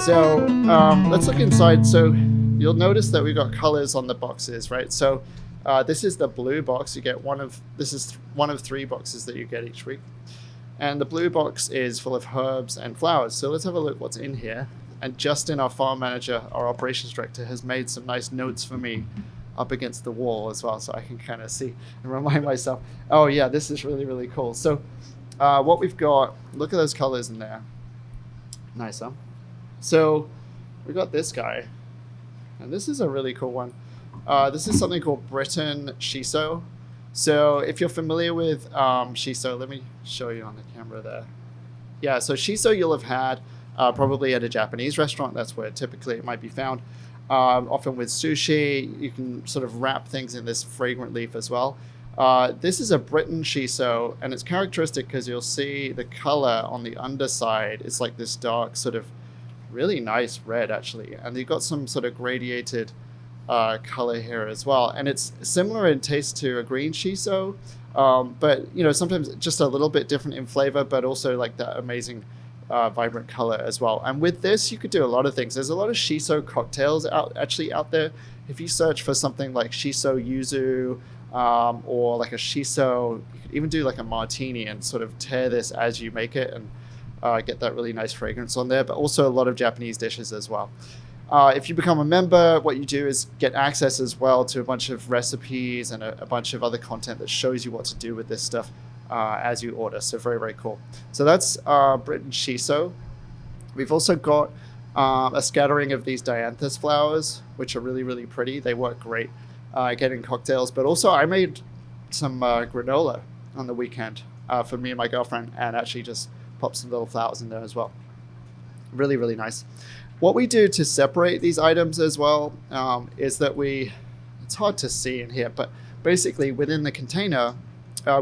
So let's look inside. So you'll notice that we've got colors on the boxes, right? So this is the blue box. You get this is one of 3 boxes that you get each week. And the blue box is full of herbs and flowers. So let's have a look what's in here. And Justin, our farm manager, our operations director, has made some nice notes for me up against the wall as well, so I can kind of see and remind myself, oh yeah, this is really, really cool. So what we've got, look at those colors in there. Nice, huh? So we got this guy, and this is a really cool one. This is something called Britton Shiso. So if you're familiar with Shiso, let me show you on the camera there. Yeah, so Shiso you'll have had probably at a Japanese restaurant. That's where typically it might be found. Often with sushi, you can sort of wrap things in this fragrant leaf as well. This is a Britton Shiso, and it's characteristic because you'll see the color on the underside. It's like this dark sort of really nice red, actually. And you've got some sort of gradiated color here as well. And it's similar in taste to a green Shiso, but sometimes just a little bit different in flavor, but also like that amazing vibrant color as well. And with this, you could do a lot of things. There's a lot of Shiso cocktails out there. If you search for something like Shiso Yuzu or like a Shiso, you could even do like a martini and sort of tear this as you make it and get that really nice fragrance on there, but also a lot of Japanese dishes as well. If you become a member, what you do is get access as well to a bunch of recipes and a bunch of other content that shows you what to do with this stuff as you order. So very, very cool. So that's Britton Shiso. We've also got a scattering of these Dianthus flowers, which are really, really pretty. They work great getting cocktails. But also I made some granola on the weekend for me and my girlfriend, and actually just popped some little flowers in there as well. Really, really nice. What we do to separate these items as well is that it's hard to see in here, but basically within the container,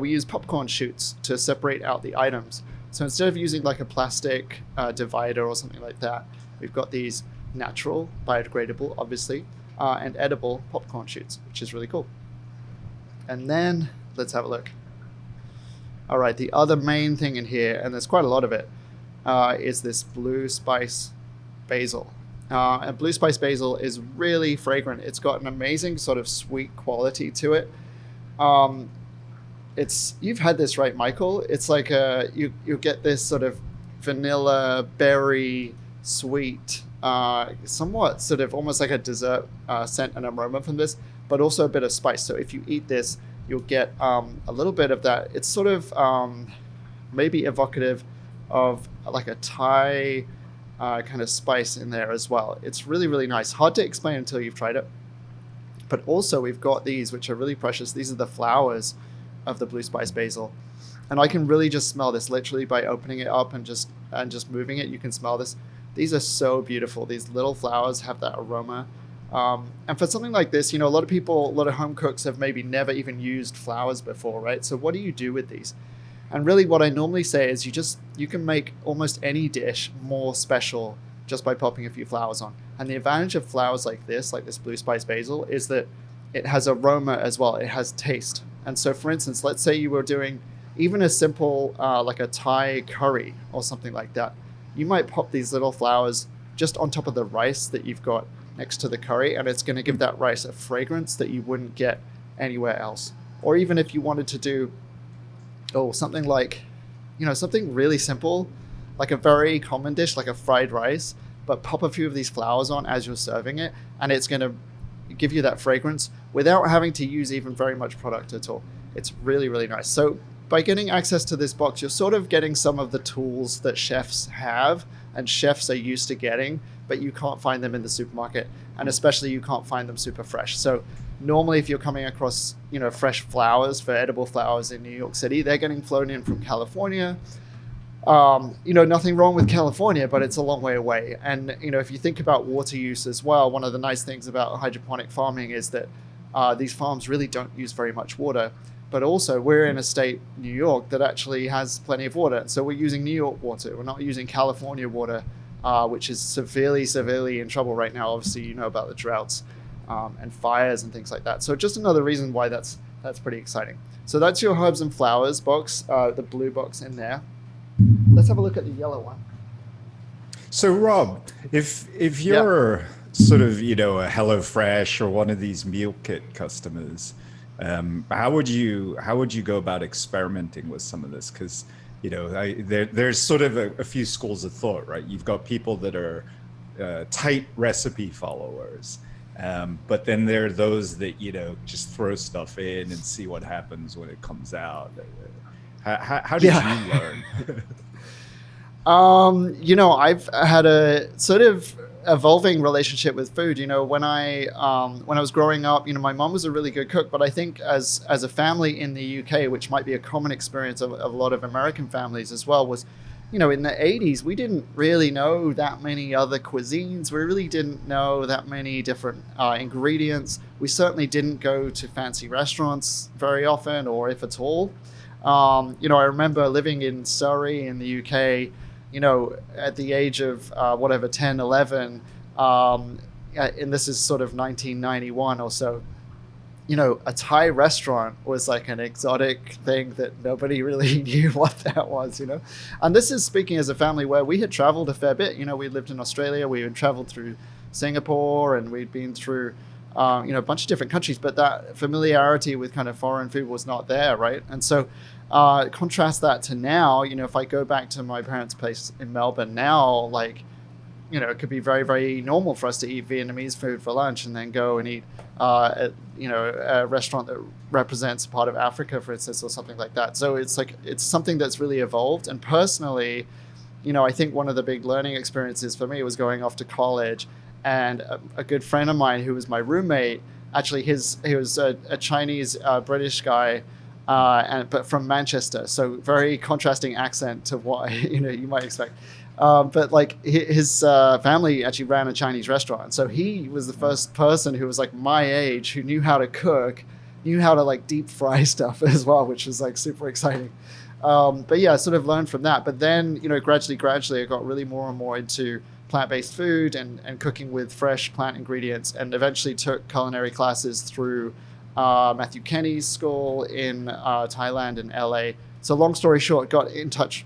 we use popcorn chutes to separate out the items. So instead of using like a plastic divider or something like that, we've got these natural, biodegradable, obviously, and edible popcorn chutes, which is really cool. And then let's have a look. All right, the other main thing in here, and there's quite a lot of it, is this Blue Spice Basil. And Blue Spice Basil is really fragrant. It's got an amazing sort of sweet quality to it. You've had this, right, Michael? It's like you get this sort of vanilla berry sweet, somewhat sort of almost like a dessert scent and aroma from this, but also a bit of spice. So if you eat this, you'll get a little bit of that. It's sort of maybe evocative of like a Thai kind of spice in there as well. It's really, really nice. Hard to explain until you've tried it. But also we've got these, which are really precious. These are the flowers of the Blue Spice Basil. And I can really just smell this literally by opening it up and just moving it. You can smell this. These are so beautiful. These little flowers have that aroma. And for something like this, a lot of home cooks have maybe never even used flowers before, right? So what do you do with these? And really what I normally say is you can make almost any dish more special just by popping a few flowers on. And the advantage of flowers like this Blue Spice Basil, is that it has aroma as well. It has taste. And so for instance, let's say you were doing even a simple, like a Thai curry or something like that. You might pop these little flowers just on top of the rice that you've got next to the curry, and it's going to give that rice a fragrance that you wouldn't get anywhere else. Or even if you wanted to do something like, something really simple, like a very common dish, like a fried rice, but pop a few of these flowers on as you're serving it, and it's going to give you that fragrance without having to use even very much product at all. It's really, really nice. So by getting access to this box, you're sort of getting some of the tools that chefs have and chefs are used to getting, but you can't find them in the supermarket, and especially you can't find them super fresh. So normally if you're coming across, fresh flowers for edible flowers in New York City, they're getting flown in from California. Nothing wrong with California, but it's a long way away. And, if you think about water use as well, one of the nice things about hydroponic farming is that these farms really don't use very much water. But also we're in a state, New York, that actually has plenty of water. So we're using New York water. We're not using California water, which is severely, severely in trouble right now. Obviously, you know about the droughts and fires and things like that. So just another reason why that's pretty exciting. So that's your herbs and flowers box, the blue box in there. Let's have a look at the yellow one. So Rob, if Yeah. you're sort of, a HelloFresh or one of these meal kit customers, how would you go about experimenting with some of this? Because there's sort of a few schools of thought, right? You've got people that are tight recipe followers, but then there are those that just throw stuff in and see what happens when it comes out. How did Yeah. you learn? I've had a sort of evolving relationship with food. When I was growing up, my mom was a really good cook, but I think as a family in the UK, which might be a common experience of a lot of American families as well, was, in the 80s, we didn't really know that many other cuisines. We really didn't know that many different ingredients. We certainly didn't go to fancy restaurants very often, or if at all. I remember living in Surrey in the UK, at the age of whatever, 10, 11, and this is sort of 1991 or so, a Thai restaurant was like an exotic thing that nobody really knew what that was. And this is speaking as a family where we had traveled a fair bit. We lived in Australia, we had traveled through Singapore, and we'd been through, a bunch of different countries, but that familiarity with kind of foreign food was not there, right? And so contrast that to now, if I go back to my parents' place in Melbourne now, like, it could be very, very normal for us to eat Vietnamese food for lunch and then go and eat, at, a restaurant that represents part of Africa, for instance, or something like that. So it's something that's really evolved. And personally, I think one of the big learning experiences for me was going off to college, and a good friend of mine who was my roommate, actually he was a Chinese British guy, but from Manchester, so very contrasting accent to what you might expect. But like his family actually ran a Chinese restaurant, so he was the first person who was like my age who knew how to cook, knew how to like deep fry stuff as well, which was like super exciting. But yeah, I sort of learned from that. But then gradually, I got really more and more into plant-based food and cooking with fresh plant ingredients, and eventually took culinary classes through Matthew Kenny's school in Thailand and LA. So long story short, got in touch,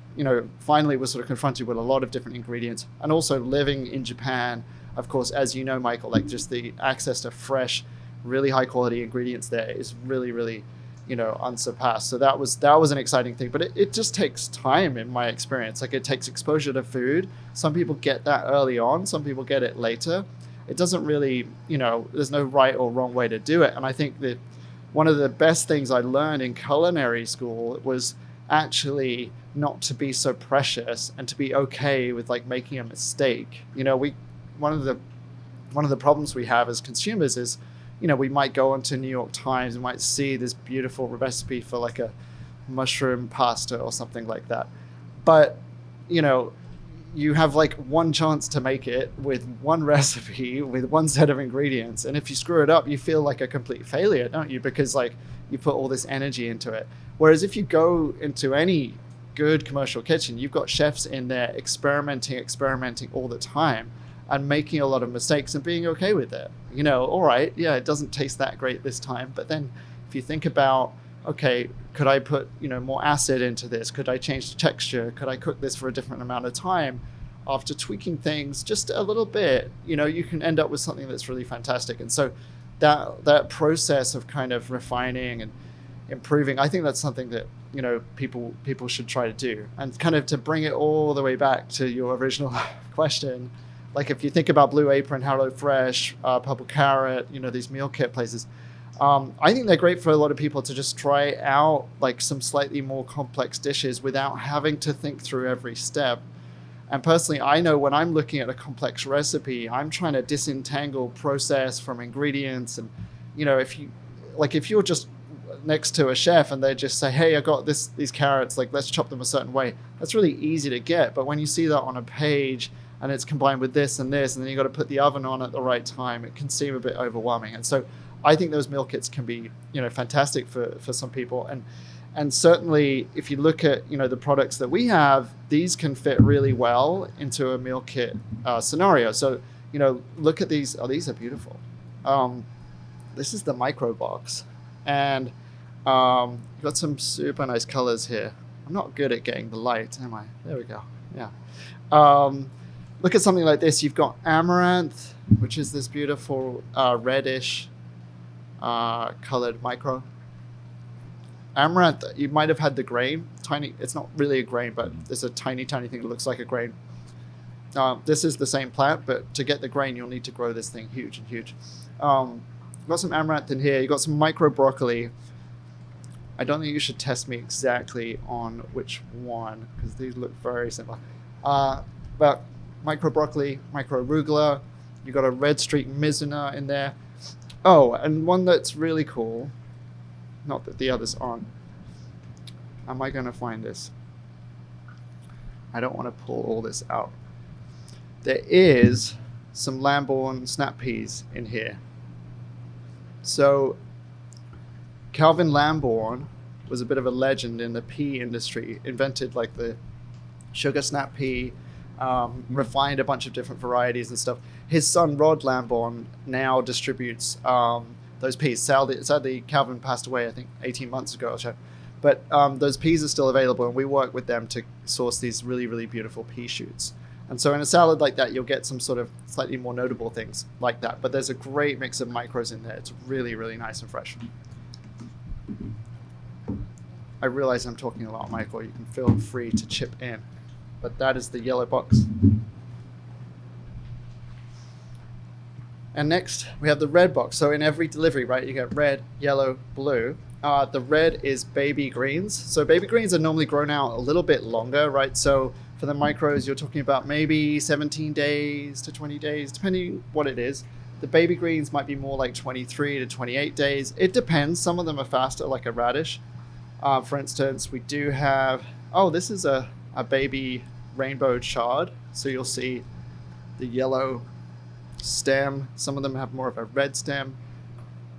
finally was sort of confronted with a lot of different ingredients, and also living in Japan, of course, as you know, Michael, like just the access to fresh, really high quality ingredients there is really, really, unsurpassed. So that was an exciting thing, but it just takes time in my experience. Like it takes exposure to food. Some people get that early on, some people get it later. It doesn't really, there's no right or wrong way to do it. And I think that one of the best things I learned in culinary school was actually not to be so precious and to be okay with like making a mistake. One of the problems we have as consumers is, we might go onto New York Times and might see this beautiful recipe for like a mushroom pasta or something like that. But, you have like one chance to make it with one recipe with one set of ingredients. And if you screw it up, you feel like a complete failure, don't you? Because like you put all this energy into it. Whereas if you go into any good commercial kitchen, you've got chefs in there experimenting all the time and making a lot of mistakes and being okay with it. All right, yeah, it doesn't taste that great this time. But then if you think about, okay, could I put, more acid into this? Could I change the texture? Could I cook this for a different amount of time? After tweaking things just a little bit, you can end up with something that's really fantastic. And so that process of kind of refining and improving, I think that's something that, people should try to do. And kind of to bring it all the way back to your original question, like if you think about Blue Apron, HelloFresh, Purple Carrot, these meal kit places, I think they're great for a lot of people to just try out like some slightly more complex dishes without having to think through every step. And personally, I know when I'm looking at a complex recipe, I'm trying to disentangle process from ingredients. And, if you're just next to a chef and they just say, hey, I got these carrots, like let's chop them a certain way, that's really easy to get. But when you see that on a page and it's combined with this, and then you got to put the oven on at the right time, it can seem a bit overwhelming. And so I think those meal kits can be, fantastic for some people. And certainly if you look at, the products that we have, these can fit really well into a meal kit scenario. So, look at these. Oh, these are beautiful. This is the micro box, and you've got some super nice colors here. I'm not good at getting the light, am I? There we go. Yeah. look at something like this. You've got amaranth, which is this beautiful reddish colored micro. Amaranth, you might have had the grain, tiny. It's not really a grain, but there's a tiny thing that looks like a grain. This is the same plant, but to get the grain, you'll need to grow this thing huge and huge. You've got some amaranth in here. You've got some micro broccoli. I don't think you should test me exactly on which one, because these look very similar. But micro broccoli, micro arugula. You've got a red streak mizuna in there. Oh, and one that's really cool. Not that the others aren't. Am I going to find this? I don't want to pull all this out. There is some Lambourne snap peas in here. So Calvin Lambourne was a bit of a legend in the pea industry. Invented like the sugar snap pea, refined a bunch of different varieties and stuff. His son Rod Lambourne now distributes those peas. Sadly, Calvin passed away, I think, 18 months ago or so. But those peas are still available, and we work with them to source these really, really beautiful pea shoots. And so in a salad like that, you'll get some sort of slightly more notable things like that. But there's a great mix of micros in there. It's really, really nice and fresh. I realize I'm talking a lot, Michael. You can feel free to chip in. But that is the yellow box. And next, we have the red box. So in every delivery, right, you get red, yellow, blue. The red is baby greens. So baby greens are normally grown out a little bit longer, right? So for the micros, you're talking about maybe 17 days to 20 days, depending what it is. The baby greens might be more like 23 to 28 days. It depends. Some of them are faster, like a radish. For instance, we do have, this is a baby rainbow chard. So you'll see the yellow stem. Some of them have more of a red stem.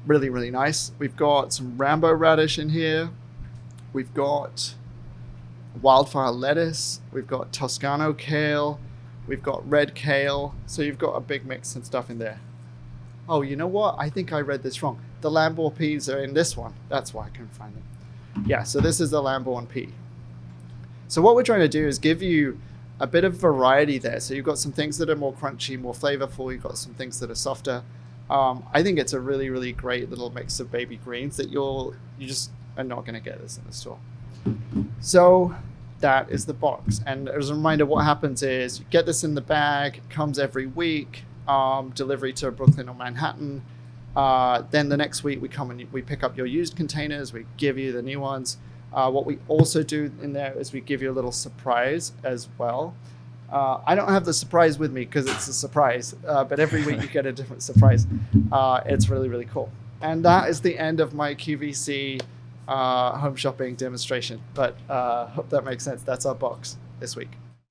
Really, really nice. We've got some Rambo radish in here. We've got wildfire lettuce. We've got Toscano kale. We've got red kale. So you've got a big mix and stuff in there. Oh, you know what? I think I read this wrong. The Lambourne peas are in this one. That's why I couldn't find them. Yeah, so this is the Lambourne pea. So what we're trying to do is give you a bit of variety there. So you've got some things that are more crunchy, more flavorful. You've got some things that are softer. I think it's a really, really great little mix of baby greens that you just are not going to get this in the store. So that is the box. And as a reminder, what happens is you get this in the bag, it comes every week, delivery to Brooklyn or Manhattan. Then the next week we come and we pick up your used containers, we give you the new ones. What we also do in there is we give you a little surprise as well. I don't have the surprise with me because it's a surprise, but every week you get a different surprise. It's really, really cool. And that is the end of my QVC home shopping demonstration. But hope that makes sense. That's our box this week.